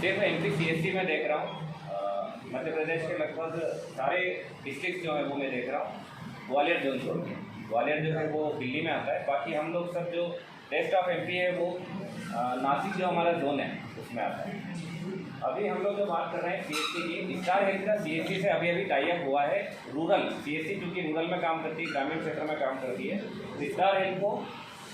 सिर्फ MP CSC में देख रहा हूँ, मध्य प्रदेश के लगभग सारे डिस्ट्रिक्ट जो है वो मैं देख रहा हूँ। ग्वालियर जोन छोड़ के, ग्वालियर जो है वो दिल्ली में आता है, बाकी हम लोग सब जो रेस्ट ऑफ एमपी है वो नासिक जो हमारा जोन है उसमें आता है। अभी हम लोग जो बात कर रहे हैं सीएससी की, स्टार हेल्थ का सीएससी से अभी टाई अप हुआ है। रूरल सीएससी क्योंकि रूरल में काम करती है, ग्रामीण क्षेत्र में काम करती है, स्टार हेल्थ को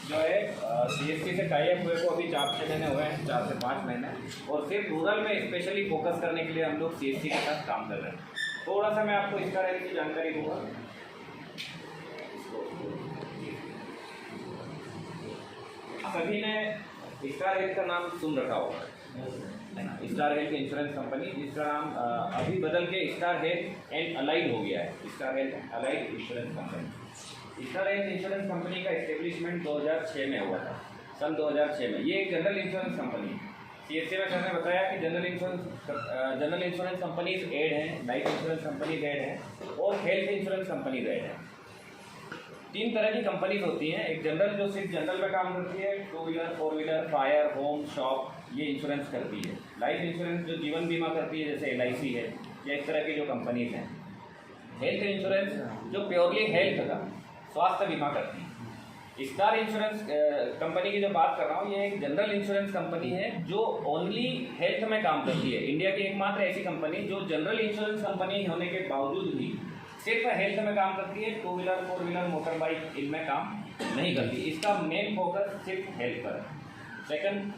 जो है सीएससी से टाई अप हुए को अभी 4-6 महीने हुए हैं, 4 से 5 महीने, और सिर्फ रूरल में स्पेशली फोकस करने के लिए हम लोग सीएससी के साथ काम कर रहे हैं। थोड़ा सा मैं आपको स्टार हेल्थ की जानकारी दूँगा। सभी ने स्टार हेल्थ का नाम सुन रखा होगा, स्टार हेल्थ इंश्योरेंस कंपनी, जिसका नाम अभी बदल के स्टार हेल्थ एंड अलाइड हो गया है, star health allied insurance company. Star health insurance company का एस्टेब्लिशमेंट 2006 में हुआ था, सन 2006 में। ये एक जनरल इंश्योरेंस कंपनी है। सीएससी में सर ने बताया कि जनरल इंश्योरेंस कंपनीज एड हैं, लाइफ इंश्योरेंस कंपनीज एड हैं और हेल्थ इंश्योरेंस कंपनीज एड हैं। 3 तरह की कंपनीज होती हैं। एक जनरल जो सिर्फ जनरल में काम करती है, 2 wheeler 4 wheeler fire home shop ये इंश्योरेंस करती है। लाइफ इंश्योरेंस जो जीवन बीमा करती है जैसे LIC है, या इस तरह की जो कंपनीज हैं। हेल्थ इंश्योरेंस जो प्योरली हेल्थ का स्वास्थ्य बीमा करती है। स्टार इंश्योरेंस कंपनी की जो बात कर रहा हूँ, ये एक जनरल इंश्योरेंस कंपनी है जो ओनली हेल्थ में काम करती है। इंडिया की एकमात्र ऐसी कंपनी जो जनरल इंश्योरेंस कंपनी होने के बावजूद भी सिर्फ हेल्थ में काम करती है। 2 व्हीलर 4 व्हीलर मोटर बाइक इनमें काम नहीं करती। इसका मेन फोकस सिर्फ हेल्थ पर है। सेकंड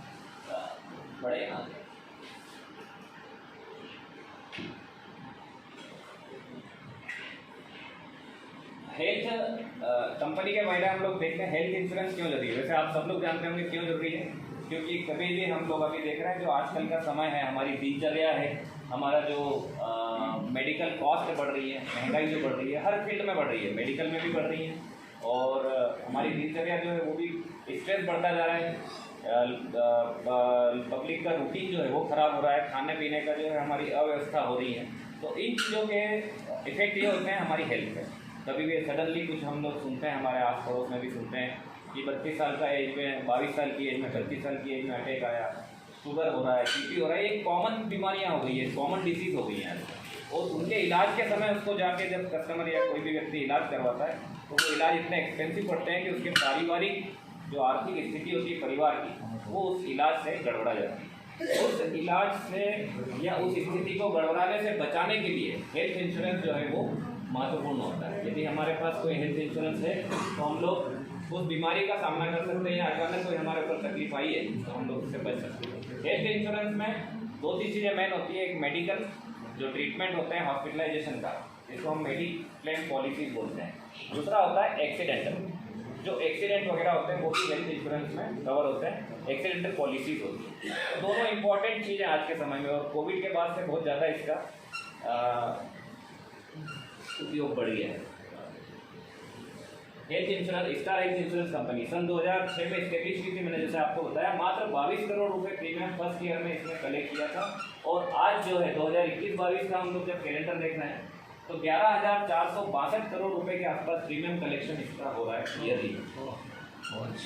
बड़े हेल्थ कंपनी के बारे में हम लोग देखते हैं हेल्थ इंश्योरेंस क्यों जरूरी है। वैसे आप सब लोग जानते होंगे क्यों जरूरी है, क्योंकि कभी भी हम लोग अभी देख रहे हैं जो आजकल का समय है, हमारी दिनचर्या है, हमारा जो मेडिकल कॉस्ट बढ़ रही है, महंगाई जो बढ़ रही है, हर फील्ड में बढ़ रही है, मेडिकल में भी बढ़ रही है, और हमारी दिनचर्या जो है वो भी स्ट्रेस बढ़ता जा रहा है। पब्लिक का रूटीन जो है वो ख़राब हो रहा है, खाने पीने का जो है हमारी अव्यवस्था हो रही है। तो इन चीज़ों के इफेक्ट ये होते हैं हमारी हेल्थ पे। कभी भी सडनली कुछ हम लोग सुनते हैं, हमारे आस पड़ोस में भी सुनते हैं कि 32 साल का एज में, 22 साल की एज में, 35 साल की एज में अटैक आया, शुगर हो रहा है, BP हो रहा है। ये कॉमन बीमारियां हो गई है, कॉमन डिसीज़ हो गई हैं। और उनके इलाज के समय उसको जाके जब कस्टमर या कोई भी व्यक्ति इलाज करवाता है तो वो इलाज इतने एक्सपेंसिव पड़ते हैं कि उसके पारिवारिक जो आर्थिक स्थिति होती है परिवार की, वो उस इलाज से गड़बड़ा जाती है। उस इलाज से या उस स्थिति को गड़बड़ाने से बचाने के लिए हेल्थ इंश्योरेंस जो है वो महत्वपूर्ण होता है। यदि हमारे पास कोई हेल्थ इंश्योरेंस है तो हम लोग उस बीमारी का सामना कर सकते हैं, या अचानक कोई हमारे ऊपर तकलीफ आई है तो हम लोग उससे बच सकते हैं। हेल्थ इंश्योरेंस में 2-3 चीज़ें मेन होती है। एक मेडिकल जो ट्रीटमेंट होते हैं हॉस्पिटलाइजेशन का, जिसको हम मेडिक्लेम पॉलिसीज बोलते हैं। दूसरा होता है एक्सीडेंटल, जो एक्सीडेंट वगैरह होते हैं वो भी हेल्थ इंश्योरेंस में कवर होते हैं, एक्सीडेंटल पॉलिसीज होती है। तो दोनों इंपॉर्टेंट चीज़ें आज के समय में, और कोविड के बाद से बहुत ज़्यादा इसका उपयोग बढ़ गया है। Health insurance, star health insurance company सन 2006 में स्टेब्लिश की थी, मैंने जैसे आपको बताया। मात्र 22 करोड़ रुपए प्रीमियम फर्स्ट ईयर में इसने कलेक्ट किया था, और आज जो है 2021-22 का हम लोग जब कैलेंडर देख रहे हैं तो 11,462 करोड़ रुपए के आसपास प्रीमियम कलेक्शन इसका हो रहा है ईयरली।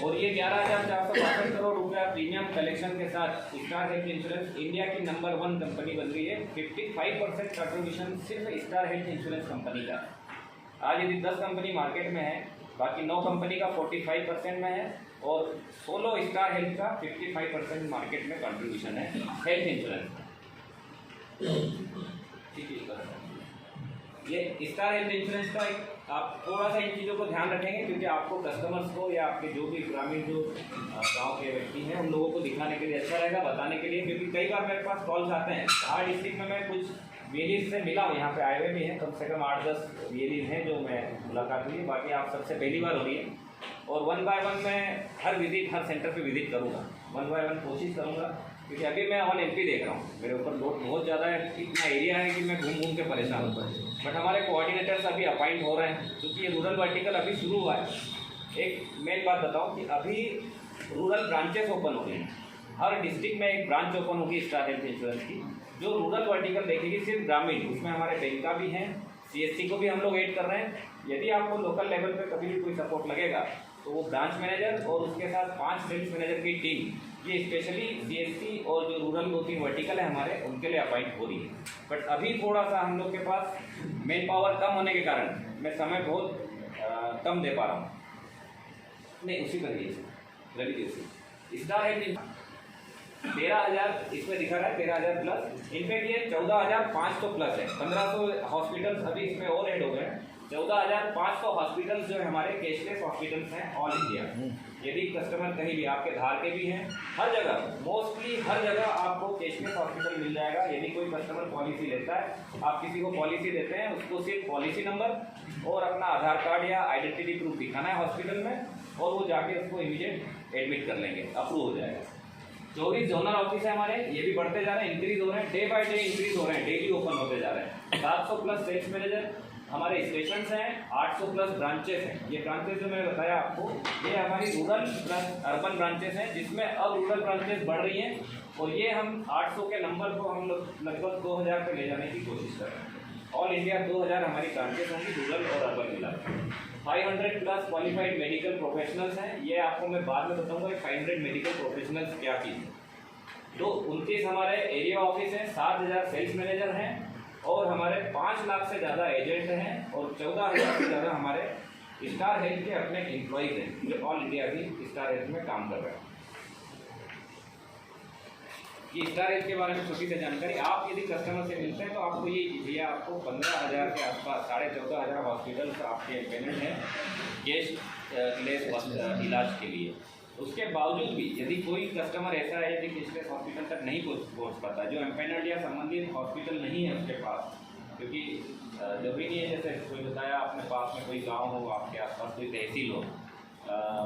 और ये 11,462 करोड़ रुपया प्रीमियम कलेक्शन के साथ स्टार हेल्थ इंश्योरेंस इंडिया की नंबर 1 कंपनी बन रही है। 55% कंट्रीब्यूशन सिर्फ स्टार हेल्थ इंश्योरेंस कंपनी का है। आज यदि 10 कंपनी मार्केट में है, बाकी 9 कंपनी का 45% में है, और सोलो स्टार हेल्थ का 55% मार्केट में कंट्रीब्यूशन है हेल्थ इंश्योरेंस का। ये स्टार हेल्थ इंश्योरेंस का आप थोड़ा सा इन चीज़ों को ध्यान रखेंगे, क्योंकि आपको कस्टमर्स को या आपके जो भी ग्रामीण जो गांव के व्यक्ति हैं उन लोगों को दिखाने के लिए अच्छा रहेगा, बताने के लिए। क्योंकि कई बार मेरे पास कॉल्स आते हैं। हर डिस्ट्रिक्ट में मैं कुछ वेलीज से मिला हूँ, यहाँ पे आए हुए भी हैं, कम से कम 8-10 वेलीज हैं जो मैं मुलाकात हुई है। बाकी आप सबसे पहली बार हो रही है, और 1 बाय 1 मैं हर सेंटर पे विजिट करूँगा, 1 बाय 1 कोशिश करूँगा, क्योंकि अभी मैं ऑल MP देख रहा हूँ, मेरे ऊपर लोड बहुत ज़्यादा है। इतना एरिया है कि मैं घूम घूम के परेशान हूँ। बट हमारे कोऑर्डिनेटर्स अभी अपॉइंट हो रहे हैं, क्योंकि ये रूरल वर्टिकल अभी शुरू हुआ है। एक मेन बात बताऊँ कि अभी रूरल ब्रांचेस ओपन हो गए हैं। हर डिस्ट्रिक्ट में एक ब्रांच ओपन होगी स्टार हेल्थ इंश्योरेंस की, जो रूरल वर्टिकल देखेगी सिर्फ ग्रामीण। उसमें हमारे बैंक का भी है, CSC को भी हम लोग ऐड कर रहे हैं। यदि आपको लोकल लेवल पे कभी भी कोई सपोर्ट लगेगा तो वो ब्रांच मैनेजर और उसके साथ 5 सेल्स मैनेजर की टीम ये स्पेशली सीएससी और जो रूरल होती वर्टिकल है हमारे, उनके लिए अपॉइंट हो रही है। बट अभी थोड़ा सा हम लोग के पास मेन पावर कम होने के कारण मैं समय बहुत कम दे पा रहा हूँ। नहीं, उसी पर ही रवि जी स्टार हेल्थ 13,000 इसमें दिखा रहा है, 13,000 प्लस। इनफैक्ट ये 14,500 प्लस है। 1,500 हॉस्पिटल्स अभी इसमें और ऐड हो गए हैं। 14,500 हॉस्पिटल्स जो है हमारे कैशलेस हॉस्पिटल्स हैं ऑल इंडिया। यदि कस्टमर कहीं भी आपके धार के भी हैं, हर जगह, मोस्टली हर जगह आपको कैशलेस हॉस्पिटल मिल जाएगा। यदि कोई कस्टमर पॉलिसी लेता है, आप किसी को पॉलिसी देते हैं, उसको सिर्फ पॉलिसी नंबर और अपना आधार कार्ड या आइडेंटिटी प्रूफ दिखाना है हॉस्पिटल में, और वो जाके उसको इमीडिएट एडमिट कर लेंगे, अप्रूव हो जाएगा। 24 जोनल ऑफिस है हमारे, ये भी बढ़ते जा रहे हैं, इंक्रीज हो रहे हैं, डे बाय डे इंक्रीज हो रहे हैं, डेली ओपन होते जा रहे हैं। 700 प्लस सेल्स मैनेजर हमारे स्टेशंस हैं, 800 प्लस ब्रांचेस हैं। ये ब्रांचेस जो मैंने बताया आपको, ये हमारी रूरल प्लस अर्बन ब्रांचेस हैं, जिसमें अब रूरल ब्रांचेस बढ़ रही हैं, और ये हम 800 के नंबर को हम लोग लगभग 2000 पे ले जाने की कोशिश कर रहे हैं। ऑल इंडिया 2000 हमारी ब्रांचेस होंगी रूरल और अर्बन मिला। 500 प्लस क्वालिफाइड मेडिकल प्रोफेशनल्स हैं। ये आपको मैं बाद में बताऊंगा कि 500 मेडिकल प्रोफेशनल्स क्या चीज़ है। तो 29 हमारे एरिया ऑफिस हैं, 7,000 सेल्स मैनेजर हैं, और हमारे 5 लाख से ज़्यादा एजेंट हैं, और 14,000 से ज़्यादा हमारे स्टार हेल्थ के अपने एम्प्लॉयज़ हैं जो ऑल इंडिया की स्टार हेल्थ में काम कर रहे हैं। ये स्टार हेल्थ के बारे में छोटी सी जानकारी। आप यदि कस्टमर से मिलते हैं तो आपको ये भैया आपको 15,000 के आसपास 14,500 हॉस्पिटल्स आपके पेमेंट हैं कैशलेस इलाज के लिए। उसके बावजूद भी यदि कोई कस्टमर ऐसा है यदि कैशलेस हॉस्पिटल तक नहीं पहुंच पाता, जो एम्पेनल्ड या संबंधित हॉस्पिटल नहीं है उसके पास, क्योंकि जरूरी नहीं है जैसे कोई बताया अपने पास में कोई गांव हो, आपके आसपास कोई तहसील हो,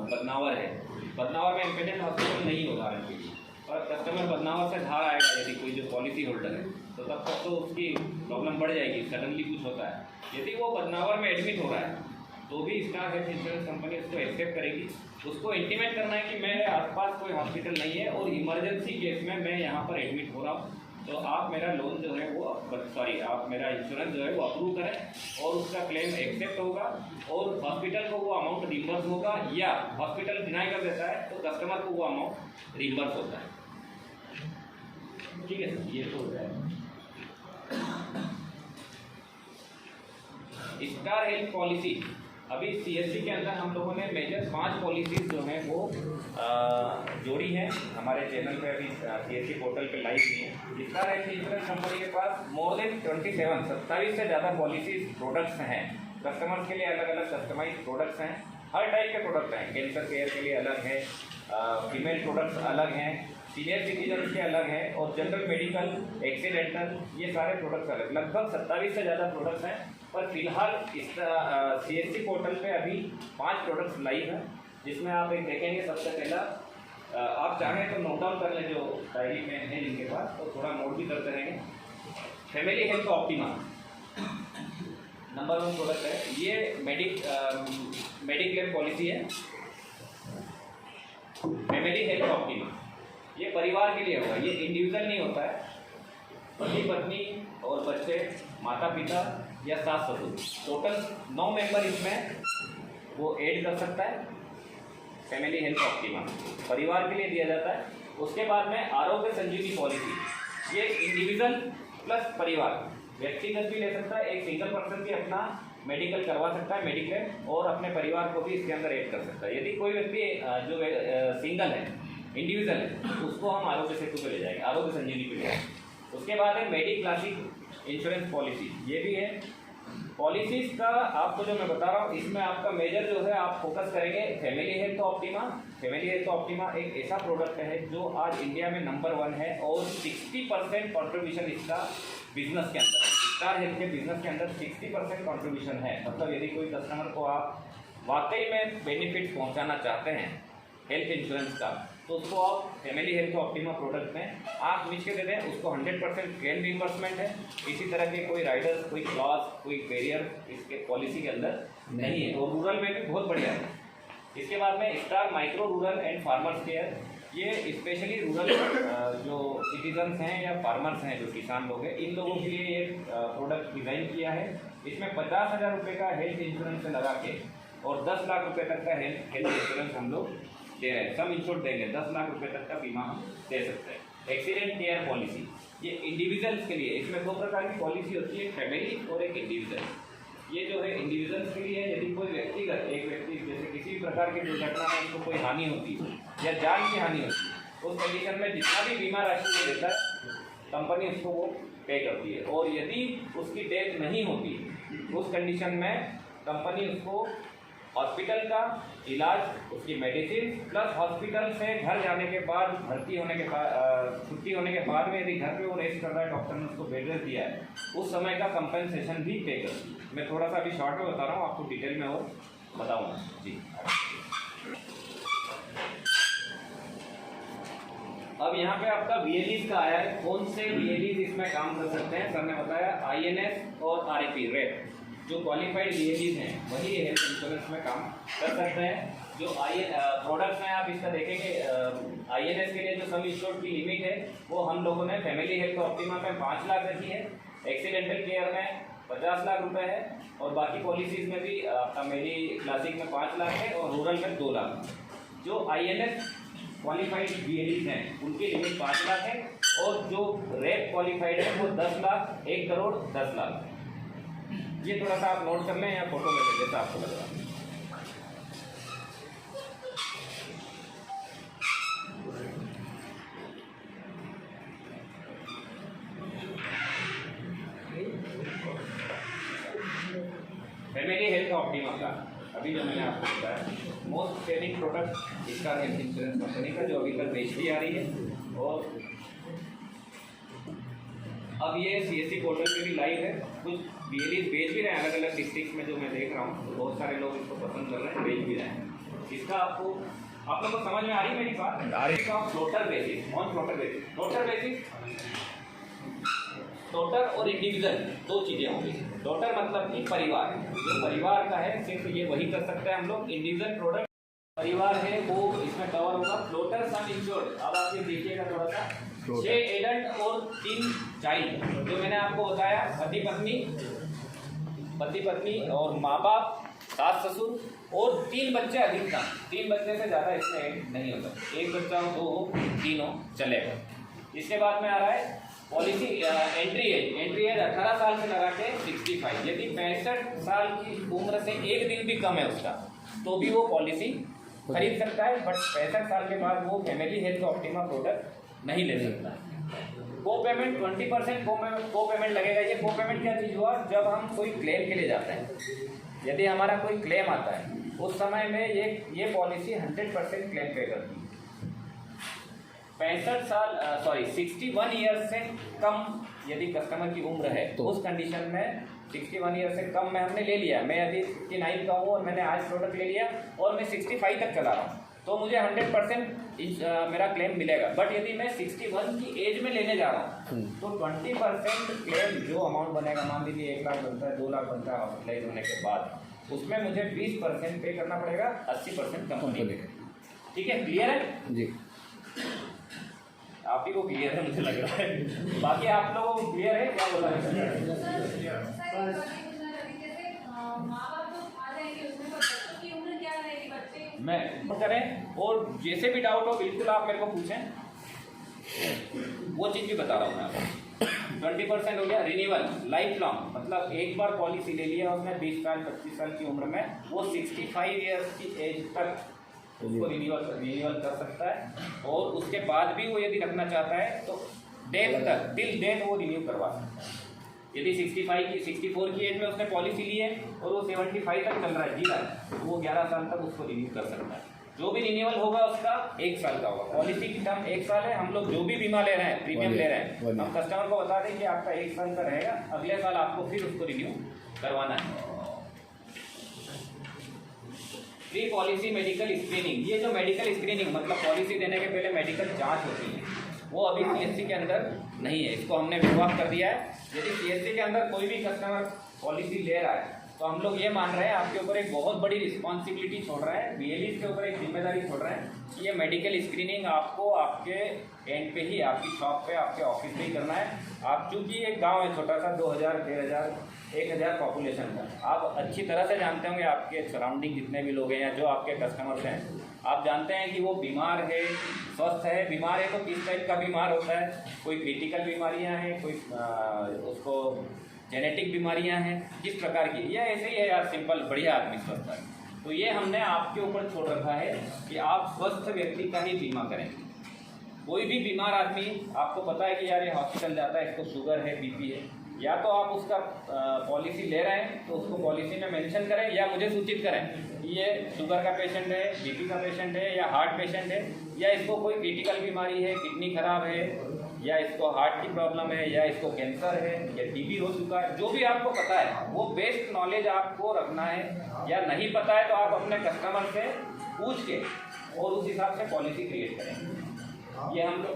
बदनावर है, बदनावर में एम्पेनल्ड हॉस्पिटल नहीं हो उदाहरण के लिए, और कस्टमर बदनावर से धार आएगा यदि कोई जो पॉलिसी होल्डर है, तो तब तक तो उसकी प्रॉब्लम बढ़ जाएगी। सडनली कुछ होता है, यदि वो बदनावर में एडमिट हो रहा है तो भी स्टार हेल्थ इंश्योरेंस कंपनी उसको एक्सेप्ट करेगी। उसको इंटीमेट करना है कि मेरे आसपास कोई हॉस्पिटल नहीं है और इमरजेंसी केस में मैं यहाँ पर एडमिट हो रहा हूँ, तो आप मेरा लोन जो है वो आप मेरा इंश्योरेंस जो है वो अप्रूव करें, और उसका क्लेम एक्सेप्ट होगा, और हॉस्पिटल को वो अमाउंट रिम्बर्स होगा, या हॉस्पिटल डिनाई कर देता है तो कस्टमर को वो अमाउंट रिम्बर्स होता है। ठीक है सर, ये तो हो जाएगा। स्टार हेल्थ पॉलिसी अभी सीएससी के अंदर हम लोगों ने मेजर 5 पॉलिसीज जो हैं वो जोड़ी हैं। हमारे चैनल पे अभी सीएससी पोर्टल पे लाइव नहीं है। स्टार हेल्थ इंश्योरेंस कंपनी के पास मोर देन 27 से ज़्यादा पॉलिसीज प्रोडक्ट्स हैं। कस्टमर्स के लिए अलग अलग कस्टमाइज प्रोडक्ट्स हैं, हर टाइप के प्रोडक्ट हैं। कैंसर केयर के लिए अलग है, फीमेल प्रोडक्ट्स अलग हैं, सीनियर सिटीजन के अलग हैं, और जनरल मेडिकल, एक्सीडेंटल, ये सारे प्रोडक्ट्स अलग। लगभग 27 से ज़्यादा प्रोडक्ट्स हैं, पर फिलहाल इस सीएससी पोर्टल पे अभी 5 प्रोडक्ट्स लाइव हैं, जिसमें आप एक देखेंगे। सबसे पहला आप चाहें तो नोट डाउन कर लें, जो डायरी में है जिनके पास, तो थोड़ा नोट भी करते रहेंगे। Family health optima number 1 product है। ये मेडिक्लेम पॉलिसी है, फैमिली हेल्थ ऑप्टिमा। ये परिवार के लिए होगा, ये इंडिविजुअल नहीं होता है। पति पत्नी और बच्चे, माता पिता या सास ससुर, टोटल 9 मेंबर इसमें वो ऐड कर सकता है। फैमिली हेल्थ ऑप्टिमा परिवार के लिए दिया जाता है। उसके बाद में आरोग्य संजीवनी पॉलिसी, ये इंडिविजुअल प्लस परिवार, व्यक्तिगत भी ले सकता है, एक सिंगल पर्सन भी अपना मेडिकल करवा सकता है मेडिक्लेम, और अपने परिवार को भी इसके अंदर ऐड कर सकता है। यदि कोई व्यक्ति जो सिंगल है, इंडिविजुअल है, उसको हम आरोग्य सेतु पे ले जाएंगे, आरोग्य संजीवनी पे ले जाएंगे। उसके बाद है मेडी क्लासिक इंश्योरेंस पॉलिसी, ये भी है। पॉलिसीज़ का आपको जो मैं बता रहा हूँ, इसमें आपका मेजर जो है आप फोकस करेंगे family health optima. Family health optima एक ऐसा प्रोडक्ट है जो आज इंडिया में नंबर 1 है, और 60% कॉन्ट्रीब्यूशन इसका बिजनेस के अंदर, स्टार हेल्थ के बिजनेस के अंदर 60% कॉन्ट्रीब्यूशन है। मतलब यदि कोई कस्टमर को आप वाकई में बेनिफिट पहुँचाना चाहते हैं हेल्थ इंश्योरेंस का, तो उसको आप फैमिली हेल्थ ऑप्टिमा प्रोडक्ट में आप नीच के दे दें, उसको 100% क्लेम रिइंबर्समेंट है। इसी तरह के कोई राइडर्स, कोई क्लॉज, कोई बैरियर इसके पॉलिसी के अंदर नहीं है, और रूरल में भी बहुत बढ़िया है। इसके बाद में star micro rural and farmers care, ये स्पेशली रूरल जो सिटीजन्स हैं या फार्मर्स हैं, जो किसान लोग हैं, इन लोगों के लिए ये प्रोडक्ट डिज़ाइन किया है। इसमें 50,000 रुपये का हेल्थ इंश्योरेंस लगा के और 10 लाख रुपये तक का हेल्थ इंश्योरेंस हम लोग दे रहे हैं, सम इंश्योर्ड देंगे, 10 लाख रुपए तक का बीमा हम दे सकते हैं। एक्सीडेंट केयर पॉलिसी, ये इंडिविजुअल्स के लिए, इसमें 2 प्रकार की पॉलिसी होती है, एक फैमिली और एक इंडिविजुअल। ये जो है इंडिविजुअल्स के लिए, यदि कोई व्यक्तिगत एक व्यक्ति जैसे किसी भी प्रकार की दुर्घटना में उसको कोई हानि होती है या जान की हानि होती है, उस कंडीशन में जितना भी बीमा राशि वो देता है कंपनी उसको वो पे करती है। और यदि उसकी डेथ नहीं होती उस कंडीशन में कंपनी उसको हॉस्पिटल का इलाज, उसकी मेडिसिन प्लस हॉस्पिटल से घर जाने के बाद, भर्ती होने के बाद, छुट्टी होने के बाद में यदि घर पे वो रेस्ट कर रहा है, डॉक्टर ने उसको बेड रेस्ट दिया है, उस समय का कंपनसेशन भी पे करती है। मैं थोड़ा सा अभी शॉर्ट में बता रहा हूँ, आपको डिटेल में और बताऊँगा जी। अब यहाँ पे आपका VLEs का आया है, कौन से VLEs इसमें काम कर सकते हैं। सर ने बताया INS और RAP रेप, जो क्वालिफाइड VLEs हैं वही हेल्थ इंश्योरेंस में काम कर सकते हैं। जो प्रोडक्ट्स में आप इसका देखेंगे, INS के लिए जो सम इंश्योर्ड की लिमिट है वो हम लोगों ने फैमिली हेल्थ ऑप्टिमा में 5 लाख रखी है, एक्सीडेंटल केयर में 50 लाख रुपए है, और बाकी पॉलिसीज में भी आपका मेरी क्लासिक में 5 लाख है और रूरल में 2 लाख। जो INS क्वालिफाइड VLEs हैं उनकी लिमिट 5 लाख है, और जो रेप क्वालिफाइड है वो 10 लाख, 1 करोड़ 10 लाख। ये थोड़ा सा आप नोट कर लें या फोटो में ले, जैसा आपको लग रहा है। फैमिली हेल्थ ऑप्टिमा का अभी जो मैंने आपको बताया मोस्ट सेलिंग प्रोडक्ट इसका हेल्थ इंश्योरेंस कंपनी का, जो अभी कल बेचती आ रही है। और अब ये CSC पोर्टल पे भी लाइव है, कुछ VLEs बेच भी रहे हैं अलग अलग डिस्ट्रिक्ट में, जो मैं देख रहा हूँ, तो बहुत सारे लोग इसको पसंद कर रहे हैं, बेच भी रहे हैं। इसका आपको आप लोग को समझ में आ रही है मेरी बात? Floater basis, on floater basis, floater basis, टोटर और इंडिविजुअल 2 चीज़ें होंगी। टोटर मतलब कि परिवार, जो परिवार का है सिर्फ ये वही कर सकते हैं हम लोग। इंडिविजुअल प्रोडक्ट परिवार है वो इसमें कवर होगा। फ्लोटर सम इंश्योर्ड, अब आप ये देखिएगा थोड़ा सा, 6 एडल्ट और 3 चाइल्ड, जो मैंने आपको बताया पति पत्नी और माँ बाप, सास ससुर और 3 बच्चे अधिकतम, 3 बच्चे से ज़्यादा इसमें ऐड नहीं होता, 1 बच्चा हो, 2 हो, 3 हो, चलेगा। इसके बाद में आ रहा है पॉलिसी एंट्री एज 18 साल से लगा के 65। यदि 65 साल की उम्र से 1 दिन भी कम है उसका तो भी वो पॉलिसी खरीद सकता है, बट 65 साल के बाद वो फैमिली हेल्थ ऑप्टिमा प्रोडक्ट नहीं ले सकता है। को पेमेंट 20% को पेमेंट लगेगा। ये को पेमेंट क्या चीज़ हुआ, जब हम कोई क्लेम के लिए जाते हैं, यदि हमारा कोई क्लेम आता है उस समय में ये पॉलिसी 100% क्लेम पे करती है। 61 ईयर्स से कम यदि कस्टमर की उम्र है तो उस कंडीशन में 61 ईयर से कम में हमने ले लिया, मैं यदि 69 का हूँ और मैंने आज प्रोडक्ट ले लिया और मैं 65 तक चला रहा हूँ तो मुझे 100% मेरा क्लेम मिलेगा। बट यदि मैं 61 की एज में लेने जा रहा हूँ तो 20% क्लेम जो अमाउंट बनेगा, मान लीजिए 1 लाख बनता है, 2 लाख बनता है हॉस्पिटलाइज होने के बाद, उसमें मुझे 20% पे करना पड़ेगा, 80% कंपनी पे। ठीक है, क्लियर है जी? आप ही को क्लियर है मुझे लग रहा है, बाकी आप लोगों को क्लियर है क्या बोला मैं करें, और जैसे भी डाउट हो बिल्कुल आप मेरे को पूछें, वो चीज़ भी बता रहा हूँ मैं आपको। 20% हो गया रिन्यूअल, लाइफ लॉन्ग, मतलब एक बार पॉलिसी ले लिया उसने 20 साल 25 साल की उम्र में, वो 65 ईयर्स की एज तक उसको रिन्यूअल कर सकता है, और उसके बाद भी वो यदि रखना चाहता है तो डेथ तक, टिल डेथ वो रिन्यू करवा सकता है। यदि 64 की एज में उसने पॉलिसी ली है और वो 75 तक चल रहा है, जी रहा है, तो वो 11 साल तक उसको रिन्यू कर सकता है। जो भी रिन्यूअल होगा उसका 1 साल का होगा। पॉलिसी की टर्म 1 साल है। हम लोग जो भी बीमा ले रहे हैं, प्रीमियम ले रहे हैं, हम कस्टमर को बता दें कि आपका 1 साल का रहेगा, अगले साल आपको फिर उसको रिन्यू करवाना है। प्री पॉलिसी मेडिकल स्क्रीनिंग, ये जो मेडिकल स्क्रीनिंग मतलब पॉलिसी देने के पहले मेडिकल जांच होती है, वो अभी CSC के अंदर नहीं है, इसको हमने विभाग कर दिया है। यदि CSC के अंदर कोई भी कस्टमर पॉलिसी ले रहा है तो हम लोग ये मान रहे हैं आपके ऊपर एक बहुत बड़ी रिस्पॉन्सिबिलिटी छोड़ रहा है, VLEs के ऊपर एक जिम्मेदारी छोड़ रहे हैं कि ये मेडिकल स्क्रीनिंग आपको आपके एंड पे ही, आपकी शॉप पे, आपके ऑफिस में ही करना है। आप चूँकि एक गांव है छोटा सा, 2000, 1500, 1000 पॉपुलेशन का, आप अच्छी तरह से जानते होंगे आपके सराउंडिंग जितने भी लोग हैं या जो आपके कस्टमर्स हैं, आप जानते हैं कि वो बीमार है, स्वस्थ है, बीमार है तो किस टाइप का बीमार होता है, कोई क्रिटिकल बीमारियां हैं, कोई उसको जेनेटिक बीमारियां हैं, किस प्रकार की, या ऐसे ही है यार सिंपल बढ़िया आदमी स्वस्थ है। तो ये हमने आपके ऊपर छोड़ रखा है कि आप स्वस्थ व्यक्ति का ही बीमा करें। कोई भी बीमार आदमी, आपको पता है कि यार ये हॉस्पिटल जाता है, इसको शुगर है, बीपी है, या तो आप उसका पॉलिसी ले रहे हैं तो उसको पॉलिसी में मेंशन करें या मुझे सूचित करें कि ये शुगर का पेशेंट है, बीपी का पेशेंट है, या हार्ट पेशेंट है, या इसको कोई क्रिटिकल बीमारी है, किडनी खराब है, या इसको हार्ट की प्रॉब्लम है, या इसको कैंसर है, या टीबी हो चुका है। जो भी आपको पता है वो बेस्ट नॉलेज आपको रखना है, या नहीं पता है तो आप अपने कस्टमर से पूछ के और उस हिसाब से पॉलिसी क्रिएट करें। ये हम लोग,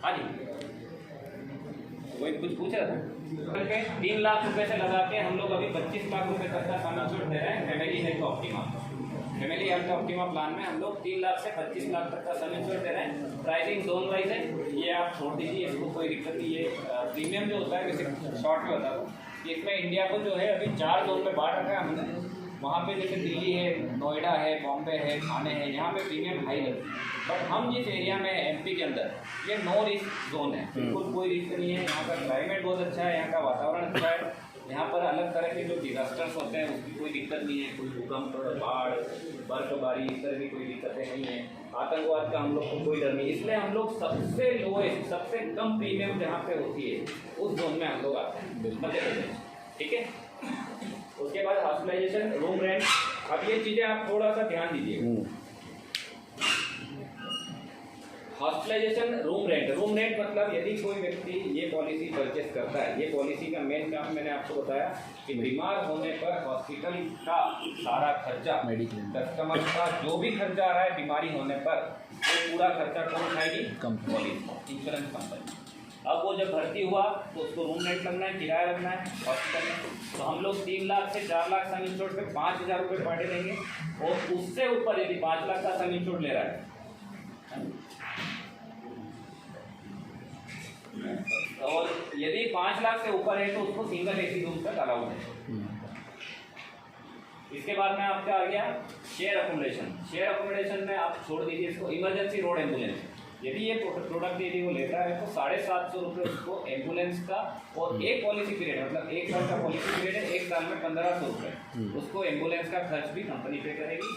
हाँ जी, वही कुछ पूछ रहा था। 3 लाख रुपए से लगा के हम लोग अभी 25 लाख रुपए तक का सामान छूट दे रहे हैं family health optima. Family health optima plan में हम लोग 3 लाख से 25 लाख तक का सामान छूट दे रहे हैं। प्राइसिंग जोन वाइज है, ये आप छोड़ दीजिए, इसको कोई दिक्कत नहीं। ये प्रीमियम जो होता है, वैसे शॉर्ट में बता दूँ कि इसमें इंडिया को जो है अभी 4 जोन में बांट रखा है हमने। वहाँ पे जैसे दिल्ली है, नोएडा है, बॉम्बे है, ठाणे है, यहाँ पे प्रीमियम हाई लगती है। बट हम जिस एरिया में एमपी के अंदर, ये नो रिस्क जोन है, बिल्कुल कोई रिस्क नहीं है। यहाँ का क्लाइमेट बहुत अच्छा है, यहाँ का वातावरण अच्छा है, यहाँ पर अलग तरह के जो डिजास्टर्स होते हैं उसकी कोई दिक्कत नहीं है। कोई भूकंप, बाढ़, बर्फबारी, इस तरह की कोई दिक्कतें नहीं है। आतंकवाद का हम लोग को कोई डर नहीं, इसलिए हम लोग सबसे लोएस्ट, सबसे कम प्रीमियम जहाँ पे होती है उस जोन में हम लोग आते हैं, मध्य प्रदेश। ठीक है, उसके बाद हॉस्पिटलाइजेशन, रूम रेंट। अब ये चीज़ें आप थोड़ा सा ध्यान दीजिए। हॉस्पिटलाइजेशन, रूम रेंट मतलब यदि कोई व्यक्ति ये पॉलिसी परचेस करता है, ये पॉलिसी का मेन काम मैंने आपको बताया कि बीमार होने पर हॉस्पिटल का सारा खर्चा, कस्टमर का जो भी खर्चा आ रहा है बीमारी होने पर, वो पूरा खर्चा कौन उठाएगी? Policy, insurance company. अब वो जब भर्ती हुआ तो उसको रूम रेंट लगना है, किराया लगना है हॉस्पिटल में। तो हम लोग 3 लाख से 4 लाख सम इंश्योर्ड पे 5,000 रुपये पर डे देंगे, और उससे ऊपर यदि 5 लाख का सम इंश्योर्ड ले रहा है और यदि 5 लाख से ऊपर है तो उसको सिंगल एसी रूम तक अलाउड है। इसके बाद में आपका आ गया शेयर अकोमोडेशन। शेयर अकोमोडेशन में आप छोड़ दीजिए इसको, इमरजेंसी रोड एम्बुलेंस। यदि ये प्रोडक्ट यदि वो लेता है तो 750 रुपये उसको एम्बुलेंस का, और एक पॉलिसी पीरियड मतलब 1 साल का पॉलिसी पीरियड है, 1 साल में 1500 रुपये उसको एम्बुलेंस का खर्च भी कंपनी पे करेगी।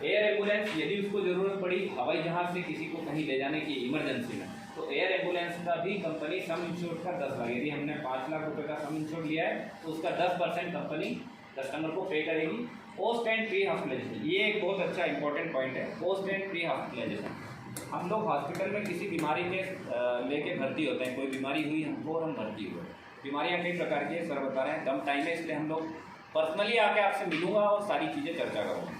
एयर एम्बुलेंस, यदि उसको ज़रूरत पड़ी हवाई जहाज़ से किसी को कहीं ले जाने की इमरजेंसी में, तो एयर एम्बुलेंस का भी कंपनी सम इंश्योर्ड का 10 लाख, यदि हमने 5 लाख रुपए का सम इंश्योर्ड लिया है तो उसका 10% कंपनी कस्टमर को पे करेगी। पोस्ट एंड प्री हॉस्पिटलाइजेशन, ये एक बहुत अच्छा इंपॉर्टेंट पॉइंट है। पोस्ट एंड प्री हॉस्पिटलाइजेशन, हम लोग हॉस्पिटल में किसी बीमारी के लेके भर्ती होते हैं, कोई बीमारी हुई हमको और हम भर्ती हुए। बीमारियाँ कई प्रकार की है, सर बता रहे हैं, कम टाइम है इसलिए हम लोग पर्सनली आके आपसे मिलूंगा और सारी चीज़ें चर्चा करूँगा।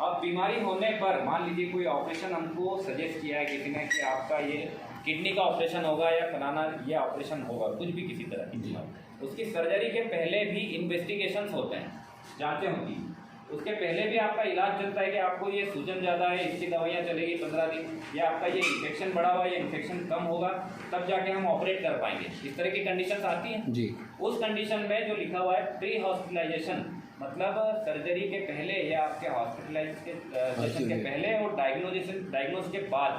अब बीमारी होने पर मान लीजिए कोई ऑपरेशन हमको सजेस्ट किया है किसी ने कि आपका ये किडनी का ऑपरेशन होगा या फलाना ये ऑपरेशन होगा, कुछ भी किसी तरह की बीमारी, उसकी सर्जरी के पहले भी इन्वेस्टिगेशंस होते हैं, जांचें होती हैं। उसके पहले भी आपका इलाज चलता है कि आपको ये सूजन ज़्यादा है, इसकी दवाइयाँ चलेगी 15 दिन, या आपका ये इन्फेक्शन बढ़ा हुआ है, ये इन्फेक्शन कम होगा, तब जाके हम ऑपरेट कर पाएंगे। इस तरह की कंडीशंस आती हैं जी। उस कंडीशन में जो लिखा हुआ है प्री हॉस्पिटलाइजेशन, मतलब सर्जरी के पहले या आपके हॉस्पिटलाइजेशन के पहले और डायग्नोज के बाद,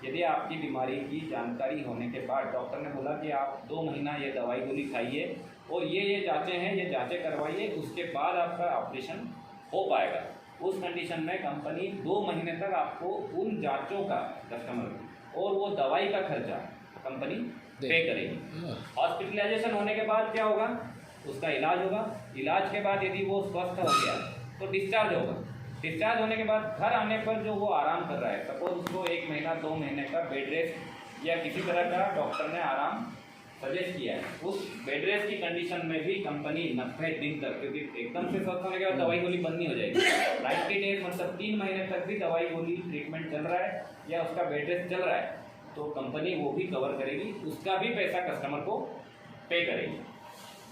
यदि आपकी बीमारी की जानकारी होने के बाद डॉक्टर ने बोला कि आप 2 महीना ये दवाई गोली खाइए और ये जांचें हैं, ये जांचें करवाइए, उसके बाद आपका ऑपरेशन हो पाएगा। उस कंडीशन में कंपनी 2 महीने तक आपको उन जांचों का कस्टमर और वो दवाई का खर्चा कंपनी पे करेगी। हॉस्पिटलाइजेशन होने के बाद क्या होगा? उसका इलाज होगा। इलाज के बाद यदि वो स्वस्थ हो गया तो डिस्चार्ज होगा। डिस्चार्ज होने के बाद घर आने पर जो वो आराम कर रहा है, सपोज उसको 1 महीना 2 महीने का बेड रेस्ट या किसी तरह का डॉक्टर ने आराम सजेस्ट किया है, उस बेड रेस्ट की कंडीशन में भी कंपनी 90 दिन तक, क्योंकि एकदम से स्वस्थ होने के बाद दवाई गोली बंद नहीं हो जाएगी, 90 डेज मतलब 3 महीने तक भी दवाई गोली ट्रीटमेंट चल रहा है या उसका बेड रेस्ट चल रहा है तो कंपनी वो भी कवर करेगी, उसका भी पैसा कस्टमर को पे करेगी।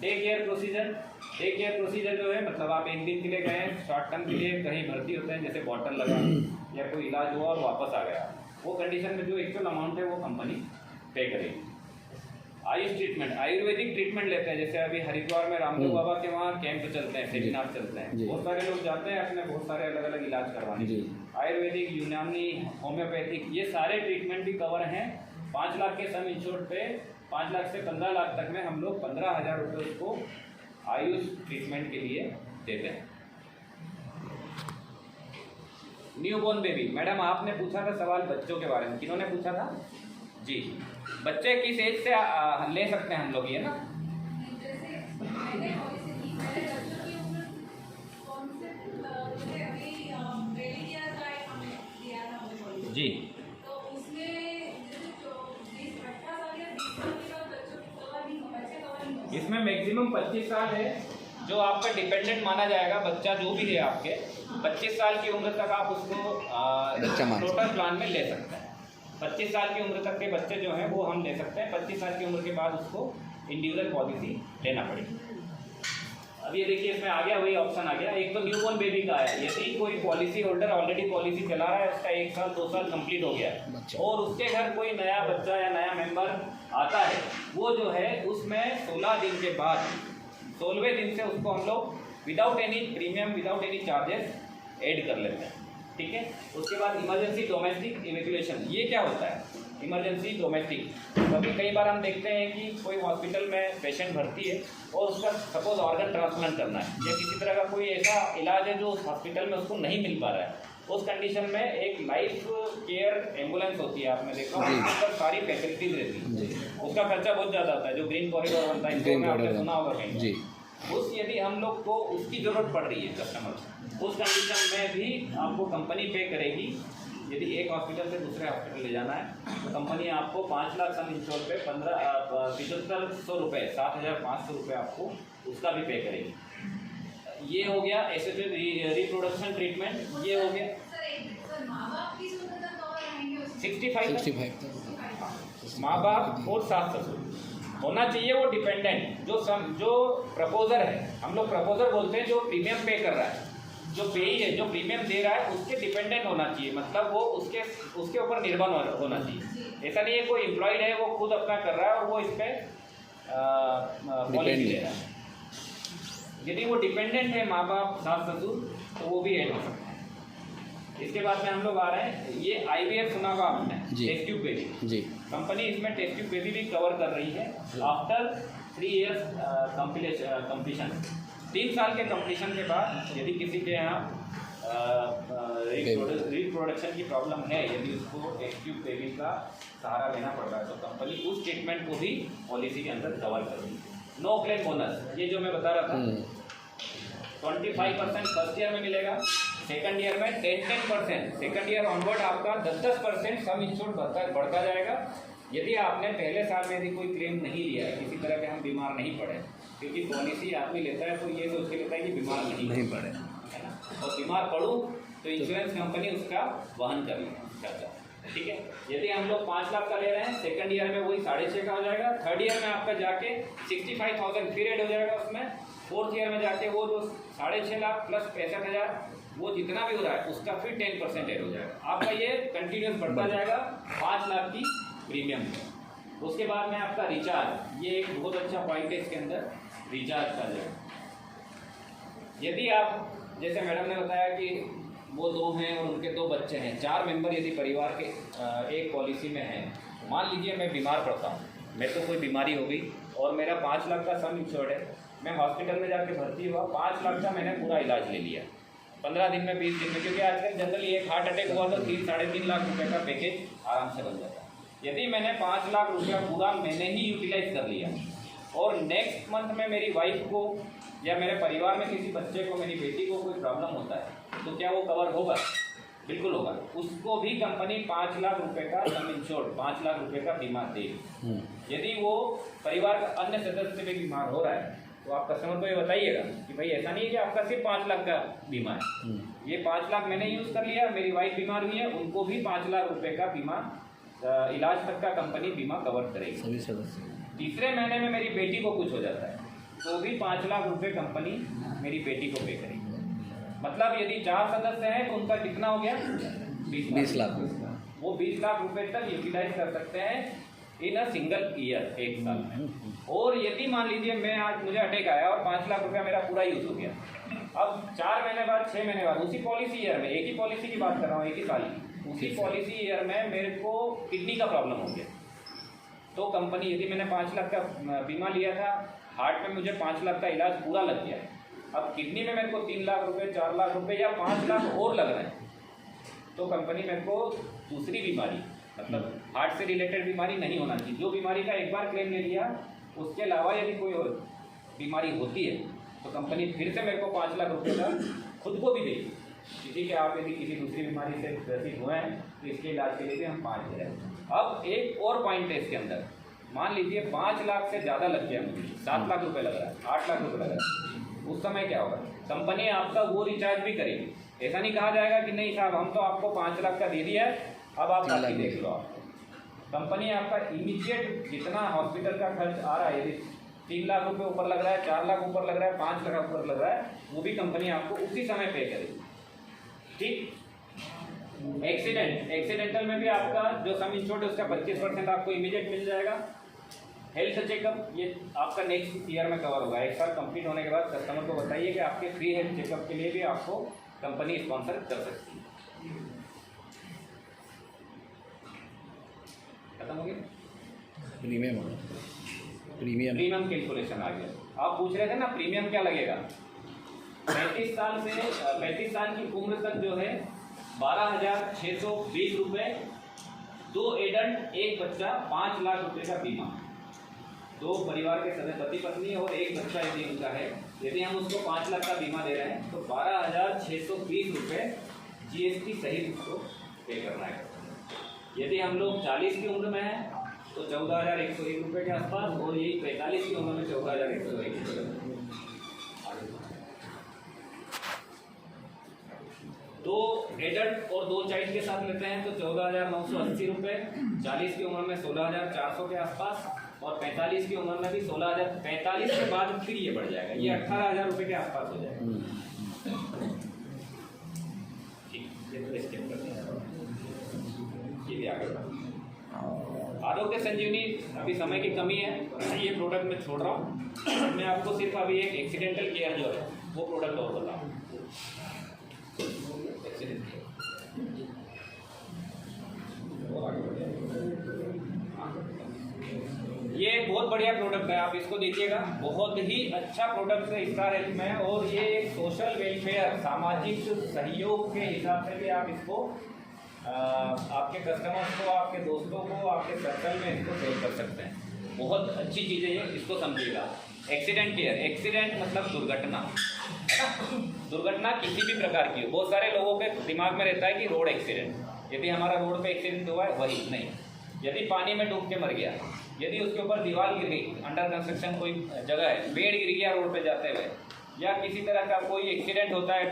डे केयर प्रोसीजर जो है, मतलब आप 1 दिन के लिए गए, शॉर्ट टर्म के लिए कहीं भर्ती होते हैं, जैसे बॉटल लगा या कोई इलाज हुआ और वापस आ गया, वो कंडीशन में जो एक्चुअल अमाउंट है वो कंपनी पे करेगी। आयुष ट्रीटमेंट, आयुर्वेदिक ट्रीटमेंट लेते हैं। जैसे अभी हरिद्वार में रामदेव बाबा के वहाँ कैंप चलते हैं, सेमिनार चलते हैं, बहुत सारे लोग जाते हैं अपने बहुत सारे अलग अलग इलाज करवाने। आयुर्वेदिक, यूनानी, होम्योपैथिक, ये सारे ट्रीटमेंट भी कवर हैं। 5 लाख के सम इंश्योर्ड पे 5 लाख से 15 लाख तक में हम लोग 15,000 रुपये उसको आयुष ट्रीटमेंट के लिए देते हैं। न्यूबॉर्न बेबी, मैडम आपने पूछा था सवाल बच्चों के बारे में, किन्होंने पूछा था जी? बच्चे किस एज से ले सकते हैं हम लोग, ये ना? जी, इसमें मैक्सिमम 25 साल है जो आपका डिपेंडेंट माना जाएगा। बच्चा जो भी है आपके 25 साल की उम्र तक आप उसको टोटल प्लान में ले सकते हैं। 25 साल की उम्र तक के बच्चे जो हैं वो हम ले सकते हैं। 25 साल की उम्र के बाद उसको इंडिविजुअल पॉलिसी लेना पड़ेगी। अब ये देखिए इसमें आ गया, वही ऑप्शन आ गया। एक तो न्यूबॉर्न बेबी का है, यदि कोई पॉलिसी होल्डर ऑलरेडी पॉलिसी चला रहा है, उसका 1 साल 2 साल कंप्लीट हो गया और उसके घर कोई नया बच्चा या नया मेंबर आता है, वो जो है उसमें 16 दिन के बाद 16वें दिन से उसको हम लोग without any premium, without any charges add कर लेते हैं। ठीक है। उसके बाद इमरजेंसी डोमेस्टिक इवैक्यूएशन, ये क्या होता है? इमरजेंसी डोमेस्टिक, कभी कई बार हम देखते हैं कि कोई हॉस्पिटल में पेशेंट भर्ती है और उसका सपोज ऑर्गन ट्रांसप्लांट करना है या किसी तरह का कोई ऐसा इलाज है जो उस हॉस्पिटल में उसको नहीं मिल पा रहा है, उस कंडीशन में एक लाइफ केयर एम्बुलेंस होती है, आपने देखा उसके ऊपर सारी फैसिलिटीज रहती है। उसका खर्चा बहुत ज़्यादा आता है, जो ग्रीन कॉरिडोर बनता है, आपने सुना होगा कहीं। उस यदि हम लोग को उसकी ज़रूरत पड़ रही है कस्टमर, उस कंडीशन में भी आपको कंपनी पे करेगी। यदि एक हॉस्पिटल से दूसरे हॉस्पिटल ले जाना है तो कंपनी आपको 5 लाख सम इंश्योर पे 7500 रुपये, 7,500 रुपये आपको उसका भी पे करेगी। ये हो गया एसिस्टेड रिप्रोडक्शन ट्रीटमेंट, ये हो गया 65 माँ बाप और सास ससुर होना चाहिए। वो डिपेंडेंट जो प्रपोजर है, हम लोग प्रपोजर बोलते हैं, जो प्रीमियम पे कर रहा है, जो पेई है, जो प्रीमियम दे रहा है, उसके डिपेंडेंट होना चाहिए, मतलब वो उसके ऊपर निर्भर होना चाहिए। ऐसा नहीं है कोई एम्प्लॉयड है वो खुद अपना कर रहा है और वो इस पर पॉलिसी ले रहा है। यदि वो डिपेंडेंट है माँ बाप सास ससुर तो वो भी ऐड हो सकता है। इसके बाद में हम लोग आ रहे हैं, ये IVF सुना होगा आपने, टेस्ट ट्यूब बेबी जी। कंपनी इसमें टेस्ट ट्यूब बेबी भी कवर कर रही है आफ्टर 3 इयर्स कंप्लीशन। 3 साल के कंप्लीशन के बाद यदि किसी के यहाँ रिप्रोडक्शन की प्रॉब्लम है, यदि उसको टेस्ट ट्यूब बेबी का सहारा लेना पड़ रहा है तो कंपनी उस ट्रीटमेंट को भी पॉलिसी के अंदर कवर कर रही है। नो क्लेम बोनस, ये जो मैं बता रहा था 25% फर्स्ट ईयर में मिलेगा, सेकंड ईयर में 10%, सेकंड ईयर ऑनवर्ड आपका 10% सम इंश्योर्ड बढ़ता जाएगा। यदि आपने पहले साल में यदि कोई क्लेम नहीं लिया है, किसी तरह के हम बीमार नहीं पड़े, क्योंकि पॉलिसी आदमी लेता है तो ये सोच के लेता है कि बीमार नहीं पड़े, है ना, और बीमार पड़ूँ तो इंश्योरेंस कंपनी उसका वहन कर ले। ठीक है। यदि हम लोग 5 लाख का ले रहे हैं, सेकंड ईयर में वही 6.5 का हो जाएगा, थर्ड ईयर में आपका जाके 65,000 फिर ऐड हो जाएगा उसमें, फोर्थ ईयर में जाके वो जो 6.5 लाख प्लस 65,000 वो जितना भी हो रहा है उसका फिर 10% ऐड हो जाएगा। आपका ये कंटिन्यूस बढ़ता जाएगा 5 लाख की प्रीमियम। उसके बाद में आपका रिचार्ज, ये एक बहुत अच्छा पॉइंट है इसके अंदर, रिचार्ज का जो यदि आप, जैसे मैडम ने बताया कि वो 2 हैं और उनके 2 बच्चे हैं, 4 मेंबर यदि परिवार के एक पॉलिसी में हैं, मान लीजिए मैं बीमार पड़ता हूँ, मैं तो कोई बीमारी हो गई और मेरा 5 लाख का सम इंश्योर्ड है, मैं हॉस्पिटल में जाके भर्ती हुआ, 5 लाख का मैंने पूरा इलाज ले लिया 15 दिन में 20 दिन में, क्योंकि आजकल जनरली एक हार्ट अटैक हुआ तो 3-3.5 लाख रुपये का पैकेज आराम से बन जाता है। यदि मैंने 5 लाख रुपया पूरा मैंने ही यूटिलाइज कर लिया और नेक्स्ट मंथ में मेरी वाइफ को या मेरे परिवार में किसी बच्चे को, मेरी बेटी को कोई प्रॉब्लम होता है तो क्या वो कवर होगा? बिल्कुल होगा। उसको भी कंपनी 5 लाख रुपए का सम इंश्योर्ड, 5 लाख रुपए का बीमा देगी। यदि वो परिवार का अन्य सदस्य भी बीमार हो रहा है तो आप कस्टमर को ये बताइएगा कि भाई ऐसा नहीं है कि आपका सिर्फ 5 लाख का बीमा है, ये 5 लाख मैंने यूज़ कर लिया, मेरी वाइफ बीमार हुई है, उनको भी 5 लाख रुपए का बीमा इलाज तक का कंपनी बीमा कवर करेगी। सभी सदस्य। तीसरे महीने में मेरी बेटी को कुछ हो जाता है तो भी 5 लाख रुपए कंपनी मेरी बेटी को पे करेगी। मतलब यदि 4 सदस्य हैं तो उनका कितना हो गया? 20 लाख। वो 20 लाख रुपए तक यूटिलाइज कर सकते हैं इन अ सिंगल ईयर, एक साल में। और यदि मान लीजिए मैं आज मुझे अटैक आया और 5 लाख रुपया मेरा पूरा यूज हो गया, अब 4 महीने बाद 6 महीने बाद उसी पॉलिसी ईयर में, एक ही पॉलिसी की बात कर रहा हूँ, एक ही साल की, उसी पॉलिसी ईयर में मेरे को किडनी का प्रॉब्लम हो गया, तो कंपनी, यदि मैंने 5 लाख का बीमा लिया था, हार्ट में मुझे 5 लाख का इलाज पूरा लग गया, अब किडनी में मेरे को 3 लाख रुपए, 4 लाख रुपए या 5 लाख और लग रहे हैं, तो कंपनी मेरे को दूसरी बीमारी, मतलब हार्ट से रिलेटेड बीमारी नहीं होना चाहिए। जो बीमारी का एक बार क्लेम ले लिया, उसके अलावा यदि कोई और बीमारी होती है तो कंपनी फिर से मेरे को 5 लाख रुपये का खुद को भी देगी। किसी के आप यदि किसी दूसरी बीमारी से ग्रसित हुए हैं तो इसके इलाज के लिए भी हम 5 दे रहे हैं। अब एक और पॉइंट है इसके अंदर, मान लीजिए 5 लाख से ज़्यादा लग गया मुझे, 7 लाख रुपये लग रहा है, 8 लाख रुपये लग रहा है, उस समय क्या होगा? कंपनी आपका वो रिचार्ज भी करेगी। ऐसा नहीं कहा जाएगा कि नहीं साहब हम तो आपको 5 लाख का दे दिया है, अब आप बाकी देख लो। आप कंपनी आपका इमीडिएट जितना हॉस्पिटल का खर्च आ रहा है, यदि 3 लाख रुपये ऊपर लग रहा है, 4 लाख ऊपर लग रहा है, 5 लाख ऊपर लग रहा है, वो भी कंपनी आपको उसी समय पे करेगी। ठीक। एक्सीडेंटल में भी आपका जो सम इंश्योर्ड है उसका 25% आपको इमीडिएट मिल जाएगा। हेल्थ चेकअप ये आपका नेक्स्ट ईयर में कवर होगा। 1 साल कंप्लीट होने के बाद कस्टमर को बताइए कि आपके फ्री हेल्थ चेकअप के लिए भी आपको कंपनी स्पॉन्सर कर सकती है। खत्म हो गया? प्रीमियम कैलकुलेशन आ गया। आप पूछ रहे थे ना प्रीमियम क्या लगेगा? 35 साल की उम्र तक जो है 12,620 रुपये, 2 एडल्ट 1 बच्चा, 5 लाख रुपए का बीमा। 2 परिवार के सदस्य, पति पत्नी और 1 बच्चा यदि उनका है, यदि हम उसको 5 लाख का बीमा दे रहे हैं तो 12,620 रुपये GST सहित उसको पे करना है। यदि हम लोग 40 की उम्र में हैं तो 14,101 रुपये के आसपास, और यही 45 की उम्र में 14,101 रुपये। 2 एडल्ट और 2 चाइल्ड के साथ लेते हैं तो 14,980 रुपये, 40 की उम्र में 16,400 के आसपास, और 45 की उम्र में भी 16,000। 45 के बाद फिर ये बढ़ जाएगा, ये 18,000 रुपये के आसपास हो जाएगा। ठीक, ये तो स्टेप करते हैं, ये भी आगे बढ़ा। आरोग्य संजीवनी, अभी समय की कमी है, ये प्रोडक्ट मैं छोड़ रहा हूँ। मैं आपको सिर्फ अभी एक एक्सीडेंटल केयर जो है वो प्रोडक्ट और बताऊँ। ये बहुत बढ़िया प्रोडक्ट है, आप इसको देखिएगा, बहुत ही अच्छा प्रोडक्ट है स्टार हेल्थ में। और ये एक सोशल वेलफेयर, सामाजिक सहयोग के हिसाब से भी आप इसको आपके कस्टमर्स को, आपके दोस्तों को, आपके सर्कल में इसको सेल कर सकते हैं। बहुत अच्छी चीज़ है ये, इसको समझिएगा। एक्सीडेंट केयर, एक्सीडेंट मतलब दुर्घटना, है ना? दुर्घटना किसी भी प्रकार की हो। बहुत सारे लोगों के दिमाग में रहता है कि रोड एक्सीडेंट, यदि हमारा रोड पे एक्सीडेंट हुआ है वही नहीं। यदि पानी में डूब के मर गया, यदि उसके ऊपर दीवार गिर गई, अंडर कंस्ट्रक्शन कोई जगह है, पेड़ गिर गया रोड पे जाते हुए, या किसी तरह का कोई एक्सीडेंट होता है,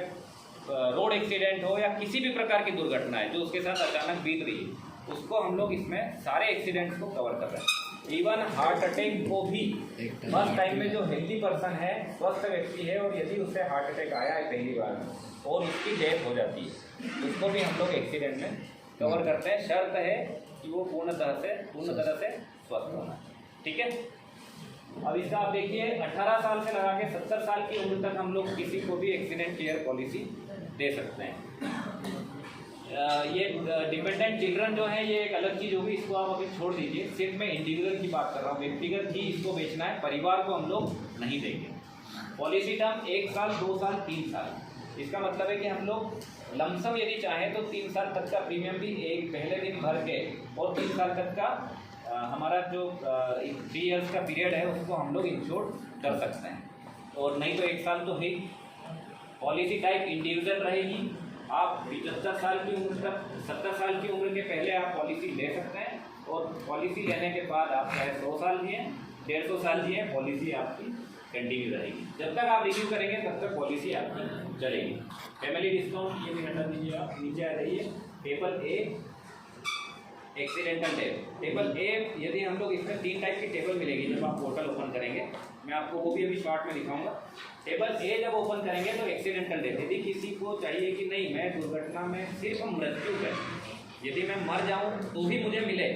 रोड एक्सीडेंट हो या किसी भी प्रकार की दुर्घटना है जो उसके साथ अचानक बीत रही है, उसको हम लोग इसमें सारे एक्सीडेंट्स को कवर कर रहे हैं। इवन हार्ट अटैक को भी फर्स्ट टाइम में जो हेल्दी पर्सन है, स्वस्थ व्यक्ति है, और यदि उससे हार्ट अटैक आया है पहली बार और उसकी डेथ हो जाती है, उसको भी हम लोग एक्सीडेंट में कवर करते हैं। शर्त है कि वो पूर्ण तरह से स्वस्थ होना। ठीक है। अब इसका आप देखिए, 18 साल से लगा के 70 साल की उम्र तक हम लोग किसी को भी एक्सीडेंट केयर पॉलिसी दे सकते हैं। ये डिपेंडेंट चिल्ड्रन जो है ये एक अलग चीज़ होगी, इसको आप अभी छोड़ दीजिए। सिर्फ मैं इंडिविजुअल की बात कर रहा हूँ, व्यक्तिगत ही इसको बेचना है, परिवार को हम लोग नहीं देंगे। पॉलिसी टर्म 1 साल, 2 साल, 3 साल। इसका मतलब है कि हम लोग लमसम यदि चाहें तो 3 साल तक का प्रीमियम भी एक पहले दिन भर के, और 3 साल तक का हमारा जो 3 इयर्स का पीरियड है उसको हम लोग इंश्योर कर सकते हैं। और नहीं तो 1 साल तो है। पॉलिसी टाइप इंडिविजुअल रहेगी। आप 75 साल की उम्र तक, 70 साल की उम्र के पहले आप पॉलिसी ले सकते हैं, और पॉलिसी लेने के बाद आप चाहे 100 साल जिए, 150 साल जिए, पॉलिसी आपकी कंटिन्यू रहेगी। जब तक आप रिन्यू करेंगे तब तक पॉलिसी आपकी चलेगी। फैमिली डिस्काउंट ये भी हटा दीजिए, आप नीचे आ जाइए। टेबल ए, एक्सीडेंटल डेथ। टेबल ए, यदि हम लोग इसमें 3 टाइप की टेबल मिलेगी जब आप पोर्टल ओपन करेंगे, मैं आपको वो भी अभी शॉर्ट में दिखाऊंगा। टेबल ए जब ओपन करेंगे तो एक्सीडेंटल डेथ, यदि किसी को चाहिए कि नहीं मैं दुर्घटना में सिर्फ मृत्यु है, यदि मैं मर जाऊं तो ही मुझे मिले,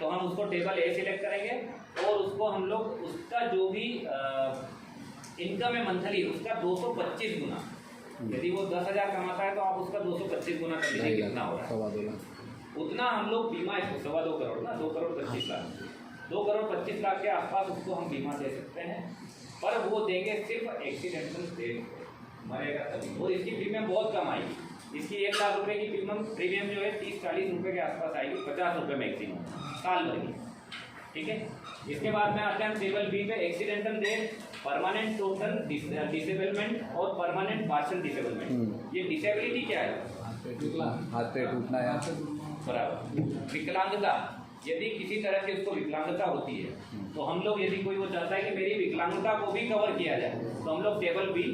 तो हम उसको टेबल ए सिलेक्ट करेंगे और उसको हम लोग उसका जो भी इनकम है मंथली उसका 225 गुना, यदि वो 10,000 कमाता है तो आप उसका 225 गुना कर लीजिए कितना हो रहा है, उतना हम लोग बीमा इसको 2.25 करोड़ ना 2 करोड़ 25 लाख 2 करोड़ 25 लाख के आसपास उसको हम बीमा दे सकते हैं। पर वो देंगे सिर्फ एक्सीडेंटल डेथ मरेगा तभी, और इसकी प्रीमियम बहुत कम आएगी। इसकी 1 लाख रुपए की प्रीमियम जो है 30-40 रुपये के आसपास आएगी, 50 रुपये मैक्सिमम साल भर की, ठीक है। इसके बाद में आते हैं टेबल बी पे, accidental death, permanent total disablement और परमानेंट पार्शियल डिसेबलमेंट। ये डिसेबिलिटी क्या है? हाथ पे टूटना या बराबर। विकलांगता, यदि किसी तरह की उसको विकलांगता होती है तो हम लोग, यदि कोई वो चाहता है कि मेरी विकलांगता को भी कवर किया जाए तो हम लोग टेबल बी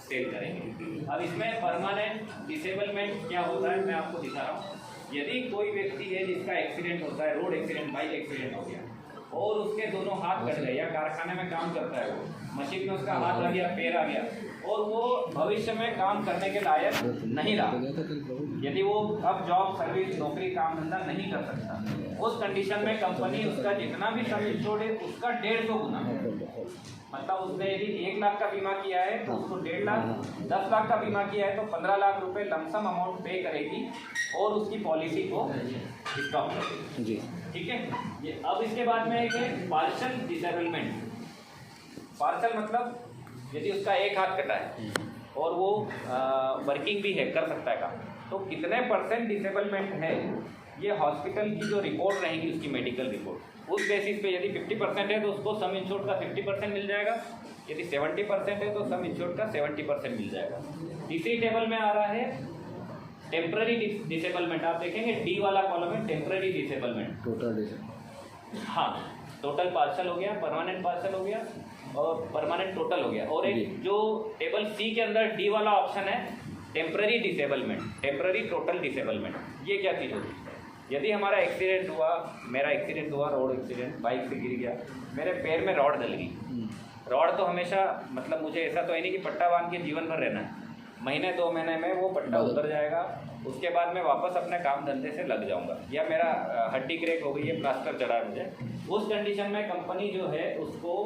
सेल करेंगे। अब इसमें परमानेंट डिसेबलमेंट क्या होता है मैं आपको दिखा रहा हूँ। यदि कोई व्यक्ति है जिसका एक्सीडेंट होता है, रोड एक्सीडेंट, बाइक एक्सीडेंट हो गया और उसके दोनों हाथ कट गए, या कारखाने में काम करता है वो, मशीन में उसका हाथ आ गया, पैर आ गया और वो भविष्य में काम करने के लायक नहीं रहा, यदि वो अब जॉब सर्विस नौकरी काम धंधा नहीं कर सकता, उस कंडीशन में कंपनी उसका जितना भी सम इंश्योर्ड है उसका 150 गुना, मतलब उसने यदि 1 लाख का बीमा किया है तो उसको 1.5 लाख, 10 लाख का बीमा किया है तो 15 लाख रुपए लमसम अमाउंट पे करेगी और उसकी पॉलिसी को स्टॉप कर देगी जी, ठीक है। ये अब इसके बाद में एक है पार्शियल डिसेबलमेंट। पार्शियल मतलब यदि उसका एक हाथ कटा है और वो वर्किंग भी है, कर सकता है काम, तो कितने % डिसेबलमेंट है ये हॉस्पिटल की जो रिपोर्ट रहेगी उसकी मेडिकल रिपोर्ट, उस बेसिस पे यदि 50% है तो उसको सम इंश्योर्ड का 50% मिल जाएगा, यदि 70% है तो सम इंश्योर्ड का 70% मिल जाएगा। तीसरी टेबल में आ रहा है टेम्पररी डिसेबलमेंट। आप देखेंगे डी वाला कॉलम है टेम्पररी डिसेबलमेंट, टोटल डिसेबल, हाँ टोटल पार्शियल हो गया, परमानेंट पार्शियल हो गया और परमानेंट टोटल हो गया। और एक जो टेबल सी के अंदर डी वाला ऑप्शन है temporary disablement, temporary total disablement. ये क्या चीज़ होती है? यदि हमारा एक्सीडेंट हुआ, मेरा एक्सीडेंट हुआ, रोड एक्सीडेंट, बाइक से गिर गया, मेरे पैर में रॉड डल गई, रॉड तो हमेशा, मतलब मुझे ऐसा तो है नहीं कि पट्टा बांध के जीवन भर रहना है, महीने 2 महीने में वो पट्टा उतर जाएगा, उसके बाद मैं वापस अपने काम धंधे से लग जाऊंगा, या मेरा हड्डी क्रैक हो गई है, प्लास्टर चढ़ा है मुझे, उस कंडीशन में कंपनी जो है उसको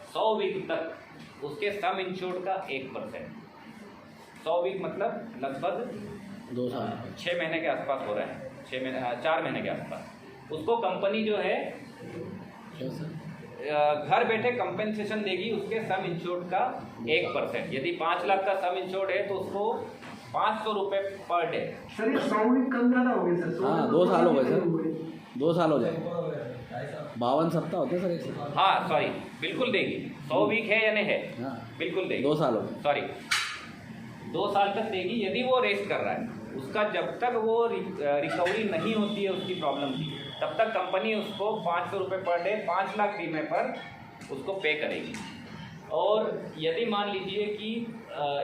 100 वीक तक उसके सम इंश्योर्ड का 1%, 100 वीक मतलब लगभग 2 साल 6 महीने के आसपास हो रहे हैं, 4 महीने के आसपास, उसको कंपनी जो है घर बैठे कंपेंसेशन देगी उसके सम इंश्योर्ड का 1%। यदि 5 लाख का सम इंश्योर्ड है तो उसको 500 रुपये पर डे। सर ये साउंड कम ज़्यादा हो गया सर। हाँ 2 साल हो गए सर, 2 साल हो जाए, 52 सप्ताह होते हैं सर एक। हाँ सॉरी, बिल्कुल देगी, 100 वीक है या नहीं है, हाँ बिल्कुल देगी। 2 साल हो गए, सॉरी 2 साल तक देगी यदि वो रेस्ट कर रहा है, उसका जब तक वो रिकवरी नहीं होती है उसकी प्रॉब्लम की, तब तक कंपनी उसको 500 रुपये पर डे 5 लाख बीमे पर उसको पे करेगी। और यदि मान लीजिए कि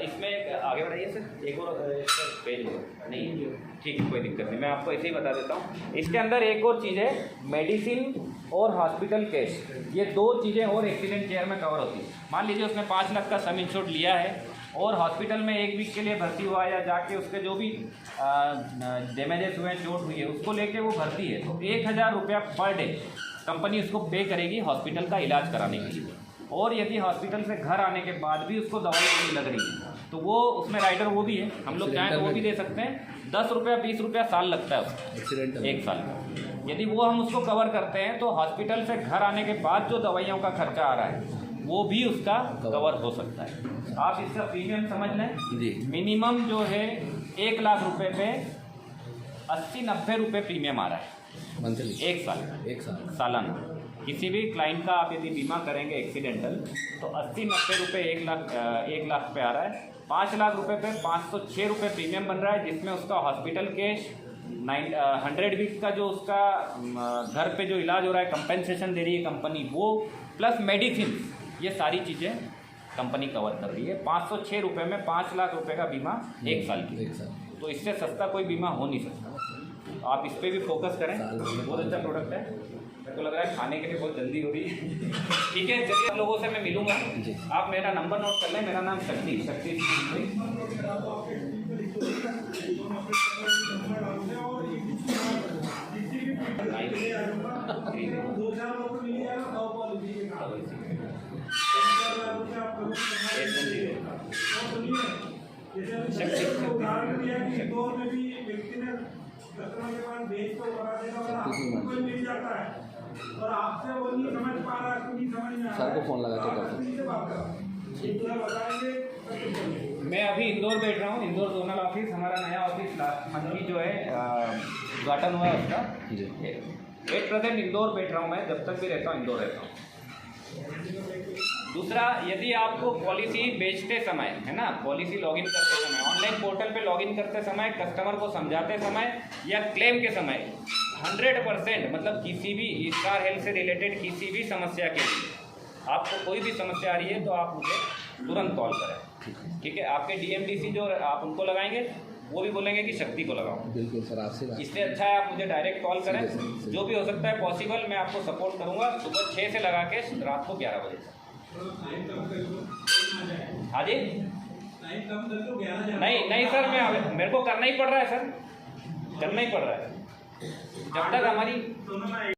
इसमें आगे बढ़ाइए सर, एक और पेज नहीं, ठीक है कोई दिक्कत नहीं, मैं आपको ऐसे ही बता देता हूँ। इसके अंदर एक और चीज़ है मेडिसिन और हॉस्पिटल कैश, ये 2 चीज़ें और एक्सीडेंट केयर में कवर होती है। मान लीजिए उसने 5 लाख का सम इंश्योर्ड लिया है और हॉस्पिटल में 1 वीक के लिए भर्ती हुआ, या जाके उसके जो भी डैमेजेस हुए हैं, चोट हुई है, उसको लेके वो भर्ती है, तो 1000 रुपया पर डे कंपनी उसको पे करेगी हॉस्पिटल का इलाज कराने के लिए। और यदि हॉस्पिटल से घर आने के बाद भी उसको दवाई नहीं लग रही है तो वो उसमें राइडर वो भी है, हम लोग चाहें तो वो भी दे सकते हैं। 10 रुपया 20 रुपया साल लगता है उसको, 1 साल का। यदि वो हम उसको कवर करते हैं तो हॉस्पिटल से घर आने के बाद जो दवाइयों का खर्चा आ रहा है वो भी उसका कवर हो सकता है। आप इसका प्रीमियम समझ लें जी, मिनिमम जो है 1 लाख रुपए पे 80-90 रुपये प्रीमियम आ रहा है मंथली, 1 साल का, 1 साल सालाना। किसी भी क्लाइंट का आप यदि बीमा करेंगे एक्सीडेंटल तो 80-90 रुपये 1 लाख पे आ रहा है। 5 लाख रुपए पे 506 रुपये प्रीमियम बन रहा है, जिसमें उसका हॉस्पिटल कैश 100 वीक का जो उसका घर पे जो इलाज हो रहा है कंपेंसेशन दे रही है कंपनी, वो प्लस मेडिसिन, ये सारी चीज़ें कंपनी कवर कर रही है। 506 रुपये में 5 लाख रुपए का बीमा 1 साल की, तो इससे सस्ता कोई बीमा हो नहीं सकता। आप इस पर भी फोकस करें, बहुत अच्छा प्रोडक्ट है। मेरे को लग रहा है खाने के लिए बहुत जल्दी हो रही है। ठीक है, चलिए आप लोगों से मैं मिलूंगा, आप मेरा नंबर नोट कर लें। मेरा नाम शक्ति और आपसे वो नहीं समझ पा रहा, नहीं समझ में आ रहा। सर को फोन लगा के करते मैं अभी इंदौर बैठ रहा हूँ। इंदौर जोनल ऑफिस, हमारा नया ऑफिस लास्ट मंथ ही जो है उद्घाटन हुआ है उसका। जी। एट प्रेजेंट इंदौर बैठ रहा हूँ मैं, जब तक भी रहता हूँ इंदौर रहता हूँ। दूसरा, यदि आपको पॉलिसी बेचते समय, है ना, पॉलिसी लॉगिन करते समय, ऑनलाइन पोर्टल पे लॉगिन करते समय, कस्टमर को समझाते समय या क्लेम के समय 100% मतलब किसी भी स्टार हेल्थ से रिलेटेड किसी भी समस्या के लिए आपको कोई भी समस्या आ रही है तो आप मुझे तुरंत कॉल करें, ठीक है। आपके डीएमडीसी जो आप उनको लगाएंगे वो भी बोलेंगे कि शक्ति को लगाओ। बिल्कुल सर, आपसे बात। इसलिए अच्छा है आप मुझे डायरेक्ट कॉल करें, जो भी हो सकता है पॉसिबल मैं आपको सपोर्ट करूंगा। सुबह 6 से लगा के रात को 11 बजे। हाँ जी, नहीं सर, मेरे को करना ही पड़ रहा है सर, करना ही पड़ रहा है जब तक हमारी